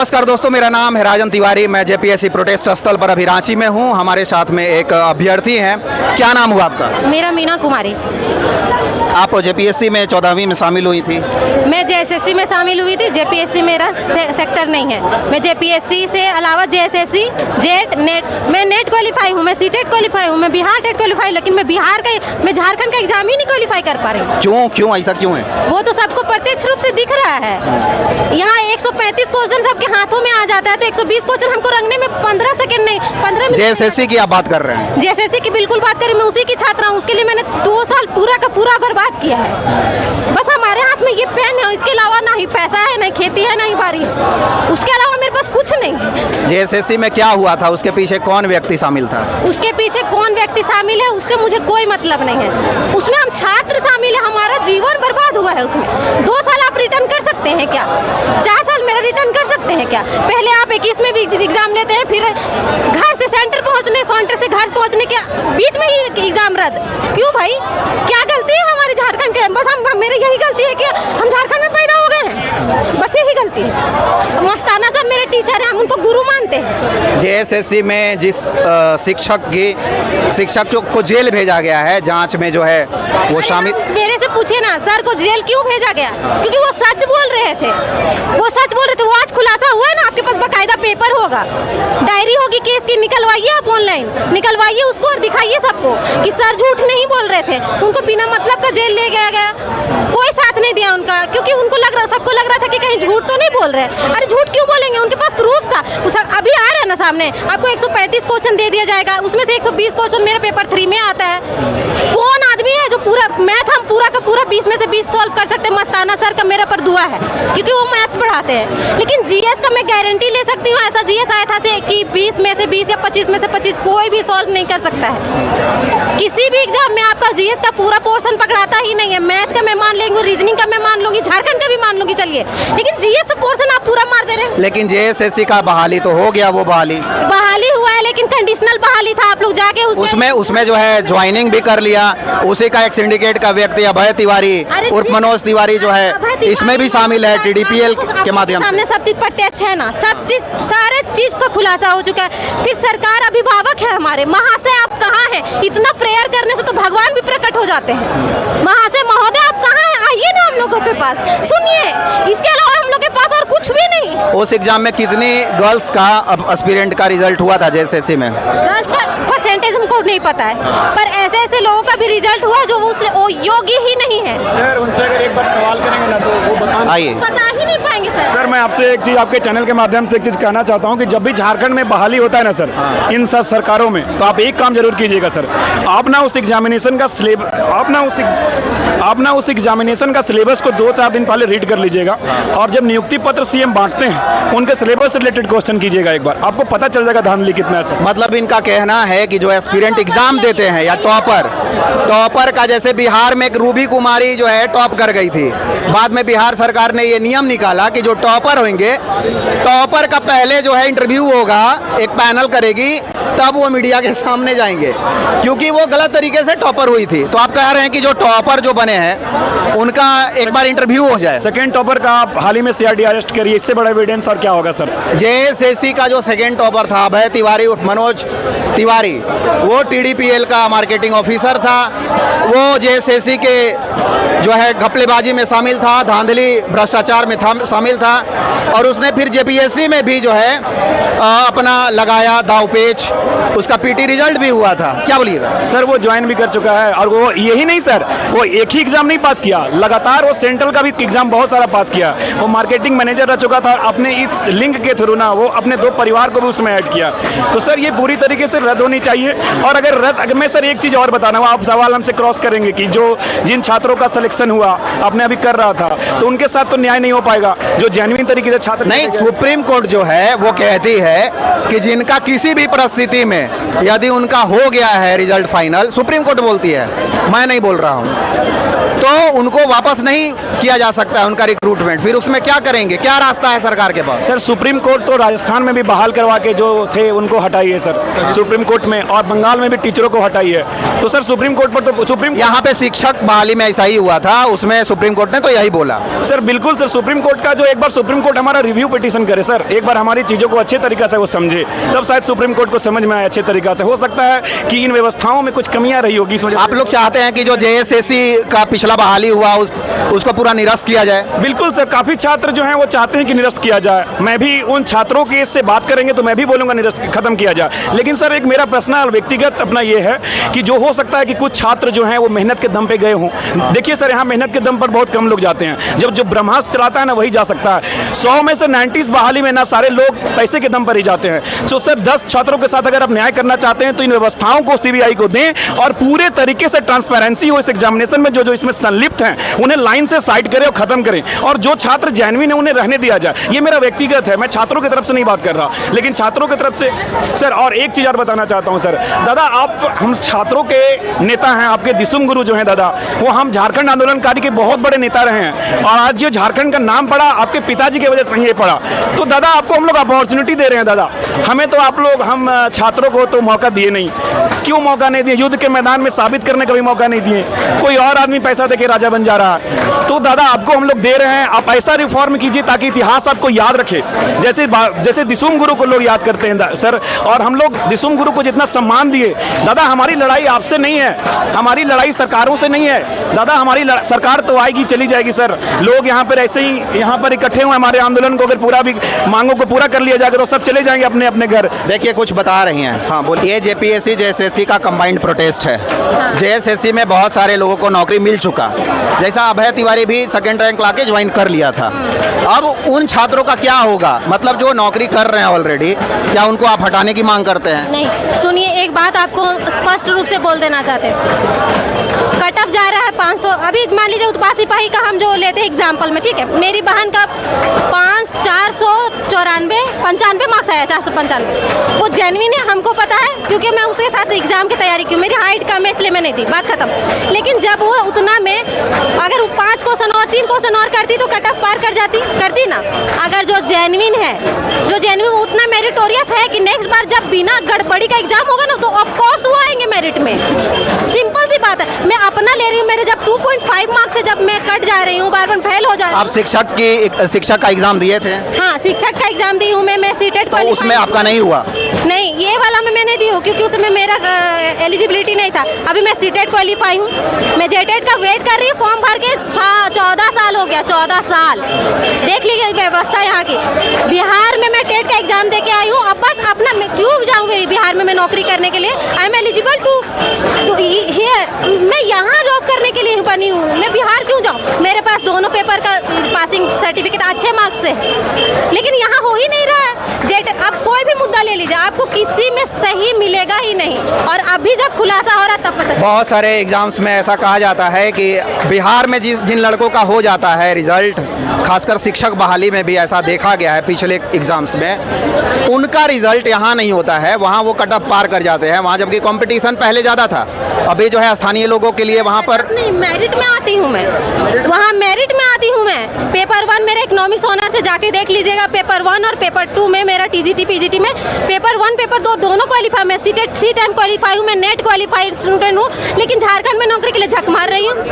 नमस्कार दोस्तों, मेरा नाम है राजन तिवारी। मैं जेपीएससी प्रोटेस्ट स्थल पर अभी रांची में हूं। हमारे साथ में एक अभ्यर्थी हैं। क्या नाम हुआ आपका? मेरा मीना कुमारी। आप जेपीएससी में 14वीं में शामिल हुई थी। मैं जेएसएससी में शामिल हुई थी। जेपीएससी मेरा सेक्टर नहीं है। मैं जेपीएससी से अलावा जेएसएससी, जेट, नेट, मैं नेट क्वालिफाई हूँ, मैं सीटेट क्वालिफाई हूँ, मैं बिहार टेट क्वालिफाई, लेकिन मैं झारखंड का एग्जाम ही नहीं क्वालिफाई कर पा रही हूँ। क्यों ऐसा क्यों है? वो तो सबको प्रत्यक्ष रूप से दिख रहा है। यहाँ 135 क्वेश्चन सबके हाथों में आ जाता है, तो 120 क्वेश्चन हमको रंगने में 15 सेकंड नहीं 15 मिनट। जेएसएससी की आप बात कर रहे हैं? जेएसएससी की बिल्कुल बात करें, मैं उसी की छात्रा हूँ। उसके लिए मैंने 2 साल पूरा का पूरा बर्बाद किया है। बस हमारे हाथ में ये पेन है, इसके अलावा ना ही पैसा है, ना खेती है, ना ही बारी है। उसके अलावा मेरे पास कुछ नहीं। जेएसएससी में क्या हुआ था? उसके पीछे कौन व्यक्ति शामिल था? उसके पीछे कौन व्यक्ति शामिल है उससे मुझे कोई मतलब नहीं है। उसमें हम छात्र शामिल है, हमारा जीवन बर्बाद हुआ है उसमें। 2 साल आप रिटर्न कर सकते हैं क्या? 4 साल मेरा रिटर्न कर सकते हैं क्या? पहले आप 21 में भी एग्जाम लेते हैं, फिर घर से सेंटर पहुंचने, सेंटर से घर पहुंचने के बीच में ही एग्जाम रद्द। क्यों भाई? क्या गलती है हमारे झारखंड के? बस हम मेरी यही गलती है कि हम झारखंड में पैदा हो गए हैं, बस यही गलती है। मस्ताना सर मेरे टीचर हैं, हम उनको गुरु मानते हैं। जेएसएससी में जिस शिक्षक को जेल भेजा गया है, जांच में जो है वो शामिल। मेरे से पूछिए ना, सर को जेल क्यों भेजा गया? क्योंकि वो सच बोल रहे थे। वो आज खुलासा हुआ है ना, आपके पास बकायदा पेपर होगा, डायरी होगी केस की, निकलवाइए आप ऑनलाइन, निकलवाइए उसको और दिखाइए सबको कि सर झूठ नहीं बोल रहे थे। उनको बिना मतलब का जेल ले गया, कोई साथ नहीं दिया उनका, क्योंकि उनको सबको लग रहा था कि कहीं झूठ तो नहीं बोल रहे। अरे झूठ क्यों बोलेंगे? उनके पास प्रूफ था। अभी आ रहा है ना सामने, आपको 135 क्वेश्चन दे दिया जाएगा, उसमें से 120 क्वेश्चन मेरे पेपर 3 में आता है। कौन आदमी है जो पूरा मैथ हम पूरा का पूरा 20 में से 20 सॉल्व कर सकते हैं? मस्ताना सर का मेरे पर दुआ है, क्योंकि वो मैथ्स पढ़ाते हैं। लेकिन जीएस का मैं गारंटी ले सकती हूँ, ऐसा जीएस आया था कि 20 में से 20 या 25 में से 25 कोई भी सॉल्व नहीं कर सकता है। किसी भी एग्जाम में आपका जीएस का पूरा पोर्शन पकड़ाता ही नहीं है। मैथ का मैं मान लेंगी, रीजनिंग का मैं मान लूंगी, झारखंड का भी मान लूंगी, चलिए, लेकिन जीएस का पोर्शन आप पूरा मार दे रहे हैं। लेकिन जेएसएससी का बहाली तो हो गया, वो बहाली हुआ है, लेकिन कंडीशनल बहाली था। आप लोग जाके उसमें जो है ज्वाइनिंग भी कर लिया। उसी का एक सिंडिकेट का व्यक्ति अभय तिवारी उर्फ मनोज तिवारी जो है, इसमें भी शामिल है टीडीपीएल के माध्यम से। सामने सब चीज प्रत्यक्ष है ना, सब चीज सारे चीज का खुलासा हो चुका है। फिर सरकार अभिभावक है हमारे, महाशय आप कहाँ हैं? इतना प्रेयर करने से तो भगवान भी प्रकट हो जाते हैं। महाशय महोदय आप कहाँ हैं? आइए ना हम लोगों के पास, सुनिए। इसके अलावा हम लोग के पास और कुछ भी नहीं। उस एग्जाम में कितनी गर्ल्स का एस्पिरेंट का रिजल्ट हुआ था जेएसएससी में? गर्ल्स का परसेंटेज हमको नहीं पता है, पर ऐसे लोगों का भी रिजल्ट हुआ जो वो योग्य ही नहीं है। सर उनसे अगर एक बार सवाल करेंगे ना तो वो बता ही नहीं पाएंगे सर। मैं आपसे एक चीज आपके चैनल के माध्यम से एक चीज कहना चाहता हूं कि जब भी झारखंड में बहाली होता है ना सर, इन सब सरकारों में, तो आप एक काम जरूर कीजिएगा सर। आप ना उस एग्जामिनेशन का सिलेबस को 2-4 दिन पहले रीड कर लीजिएगा, और जब नियुक्ति पत्र सीएम बांटते हैं उनके सिलेबस से रिलेटेड क्वेश्चन कीजिएगा एक बार, आपको पता चल जाएगा धांधली कितना है सर। मतलब इनका कहना है कि जो एस्पिरेंट एग्जाम देते हैं या टॉपर का, जैसे बिहार में एक रूबी कुमारी जो है टॉप कर गई थी, बाद में बिहार सरकार ने ये नियम निकाला कि जो टॉपर होंगे, टॉपर का पहले जो है इंटरव्यू होगा, एक पैनल करेगी, तब वो मीडिया के सामने जाएंगे, क्योंकि वो गलत तरीके से टॉपर हुई थी। तो आप कह रहे हैं कि जो टॉपर जो बने हैं उनका एक बार इंटरव्यू हो जाए। सेकेंड टॉपर का आप हाल ही में सीआरडी अरेस्ट करिए, इससे बड़ा एविडेंस और क्या होगा सर? जेएसएससी का जो सेकेंड टॉपर था अभय तिवारी उर्फ मनोज तिवारी, वो टीडीपीएल का मार्केटिंग ऑफिसर था। वो जेएसएससी के जो है घपलेबाजी में शामिल था, धांधली भ्रष्टाचार में शामिल था, और उसने फिर जेपीएससी में भी जो है अपना लगाया दाव पेच। उसका पीटी रिजल्ट भी हुआ था। क्या बोलिएगा सर? वो ज्वाइन भी कर चुका है, और वो यही नहीं सर, वो एक ही एग्जाम नहीं पास किया, लगातार वो सेंट्रल का भी एग्जाम बहुत सारा पास किया। वो मार्केटिंग मैनेजर रह चुका था, अपने इस लिंक के थ्रू ना वो अपने 2 परिवार को भी उसमें ऐड किया। तो सर ये पूरी तरीके से रद्द होनी चाहिए। और अगर मैं सर एक चीज और बताना हूँ, आप सवाल हमसे क्रॉस करेंगे कि जिन छात्रों का सिलेक्शन हुआ, आपने अभी कर रहा था, तो उनके साथ तो न्याय नहीं हो पाएगा जो जेन्युइन तरीके से छात्र नहीं। सुप्रीम कोर्ट जो है वो कहती है कि जिनका किसी भी परिस्थिति में यदि उनका हो गया है रिजल्ट फाइनल, सुप्रीम कोर्ट बोलती है, मैं नहीं बोल रहा हूं, तो उनको वापस नहीं किया जा सकता है उनका रिक्रूटमेंट। फिर उसमें क्या करेंगे? क्या रास्ता है सरकार के पास? सर सुप्रीम कोर्ट तो राजस्थान में भी बहाल करवा के जो थे उनको हटाइए सर सुप्रीम कोर्ट में। और और बंगाल में भी टीचरों को हटाई है। तो सर सुप्रीम कोर्ट पर तो यहाँ पे शिक्षक बहाली में ऐसा ही हुआ था, उसमें सुप्रीम कोर्ट ने तो यही बोला। सर बिल्कुल सर, सुप्रीम कोर्ट का जो एक बार सुप्रीम कोर्ट हमारा रिव्यू पिटीशन करे सर, एक बार हमारी चीज़ों को अच्छे तरीके से वो समझे, तब शायद सुप्रीम कोर्ट को समझ में आए अच्छे तरीके से। हो सकता है कि इन व्यवस्थाओं में कुछ कमियां रही होगी, इस वजह आप लोग चाहते हैं कि जो जेएसएससी का पिछला बहाली हुआ उसको पूरा निरस्त किया जाए? बिल्कुल सर, काफ़ी छात्र जो हैं वो चाहते हैं कि निरस्त किया जाए। मैं भी उन छात्रों के इससे बात करेंगे तो मैं भी बोलूँगा निरस्त खत्म किया जाए। लेकिन सर एक मेरा पर्सनल व्यक्तिगत अपना ये है कि जो हो सकता है कि कुछ छात्र जो हैं वो मेहनत के दम पे गए हों। देखिए सर, यहाँ मेहनत के दम पर बहुत कम लोग जाते हैं, जब जो ब्रह्मास्त्र चलाता है ना वही जा सकता है। 100 में से 90 बहाली में ना सारे लोग पैसे के दम पर ही जाते हैं। तो सर 10 छात्रों के साथ अगर आप न्याय करना चाहते हैं तो इन व्यवस्थाओं को सीबीआई को दें और पूरे तरीके से ट्रांसपेरेंसी हो इस एग्जामिनेशन में। जो इसमें संलिप्त हैं उन्हें लाइन से साइड करें और खत्म करें, और जो छात्र जेन्युइन है उन्हें रहने दिया जाए। ये मेरा व्यक्तिगत है, मैं छात्रों की तरफ से नहीं बात कर रहा, लेकिन छात्रों की तरफ से सर। और एक चीज और बताना चाहता हूं सर, दादा आप हम छात्रों के नेता हैं, आपके दिसुम गुरु जो हैं दादा, वो हम झारखंड आंदोलनकारी के बहुत बड़े नेता रहे हैं, और आज जो झारखंड का नाम पड़ा आपके पिताजी की वजह से ही पड़ा। तो दादा आपको हम लोग अपॉर्चुनिटी दे रहे हैं दादा, हमें तो आप लोग हम छात्रों को तो मौका दिए नहीं। क्यों मौका नहीं दिए? युद्ध के मैदान में साबित करने का भी मौका नहीं दिए, कोई और आदमी पैसा देके राजा बन जा रहा है। तो दादा आपको हम लोग दे रहे हैं, आप ऐसा रिफॉर्म कीजिए ताकि इतिहास आपको याद रखे, जैसे दिसुम गुरु को लोग याद करते हैं सर। और हम लोग दिसुम गुरु को जितना सम्मान दिए दादा, हमारी लड़ाई आपसे नहीं है, हमारी लड़ाई सरकारों से नहीं है दादा। हमारी सरकार तो आएगी चली जाएगी सर, लोग यहाँ पर ऐसे ही यहाँ पर इकट्ठे हुए, हमारे आंदोलन को अगर पूरा भी मांगों को पूरा कर लिया जाएगा तो सब चले जाएंगे अपने अपने घर। देखिए कुछ बता रही हैं। हाँ बोलिए। ये जेपीएससी जेएसएससी का कंबाइंड प्रोटेस्ट है। जेएसएससी में बहुत सारे लोगों को नौकरी मिल चुका, जैसा अभय तिवारी भी सेकंड रैंक लाके ज्वाइन कर लिया था। अब उन छात्रों का क्या होगा? मतलब जो नौकरी कर रहे हैं ऑलरेडी, क्या उनको आप हटाने की मांग करते हैं? नहीं, सुनिए एक बात आपको स्पष्ट रूप से बोल देना चाहते हैं। कट ऑफ जा रहा है 500। अभी मान लीजिए उत्पाद सिपाही का हम जो लेते हैं एग्जाम्पल में, ठीक है, मेरी बहन का 495 मार्क्स आया, 495। वो जेन्युइन है, हमको पता है, क्योंकि मैं उसके साथ एग्जाम की तैयारी की। मेरी हाइट कम है इसलिए मैं नहीं दी, बात खत्म। लेकिन जब वो उतना में अगर 5 क्वेश्चन और 3 क्वेश्चन और करती तो कट ऑफ पार करती ना। अगर जो जेन्युइन है, जो जेन्युइन उतना मेरिटोरियस है कि नेक्स्ट बार जब बिना गड़बड़ी का एग्जाम होगा ना तो ऑफ कोर्स वो आएंगे मेरिट में। सिंपल सी बात है। मैं अपना ले रही हूँ, मेरे जब 2.5 मार्क्स से जब मैं कट जा रही हूँ, बार-बार फेल हो जा रही हूँ। आप शिक्षक का एग्जाम दिए थे? हाँ, शिक्षक का एग्जाम दी हूँ मैं सीटेट तो उसमें आपका नहीं हुआ? नहीं, ये वाला में मैं नहीं दी हूँ क्योंकि उसमें मेरा एलिजिबिलिटी नहीं था। अभी मैं सीटेट क्वालिफाई हूँ, मैं जेटेट का वेट कर रही हूँ। फॉर्म भर के 14 साल हो गया, 14 साल। देख लीजिए व्यवस्था यहाँ की। बिहार में मैं टेट का एग्जाम दे के आई हूँ, अब बस अपना मैं क्यों जाऊँगी बिहार में मैं नौकरी करने के लिए? आई एम एलिजिबल टू मैं यहाँ जॉब करने के लिए बनी हूँ, मैं बिहार क्यों जाऊँ? मेरे पास दोनों पेपर का पासिंग सर्टिफिकेट अच्छे मार्क्स से, लेकिन यहाँ हो ही नहीं रहा है। जेट अब कोई भी मुद्दा ले लीजिए, आपको किसी में सही मिलेगा ही नहीं। और अभी जब खुलासा हो रहा तब पता। बहुत सारे एग्जाम्स में ऐसा कहा जाता है कि बिहार में जिन लड़कों का हो जाता है रिजल्ट, खासकर शिक्षक बहाली में भी ऐसा देखा गया है पिछले एग्जाम्स में, उनका रिजल्ट यहाँ नहीं होता है, वहाँ वो कट ऑफ पार कर जाते हैं वहाँ, जबकि कंपटीशन पहले ज़्यादा था। अभी जो है स्थानीय लोगों के लिए वहाँ पर नहीं, मेरिट में आती हूँ मैं, वहाँ मेरिट में आती हूँ मैं। पेपर 1 मेरा इकोनॉमिक्स ऑनर से जाके देख लीजिएगा, पेपर 1 और पेपर 2 में मेरा टीजीटी पीजीटी में पेपर 1 पेपर 2 दोनों क्वालिफाई। मैं सीटेट 3 टाइम क्वालिफाई हूँ, मैं नेट क्वालिफाइड स्टूडेंट हूँ, लेकिन झारखंड में नौकरी के लिए झक मार रही हूँ।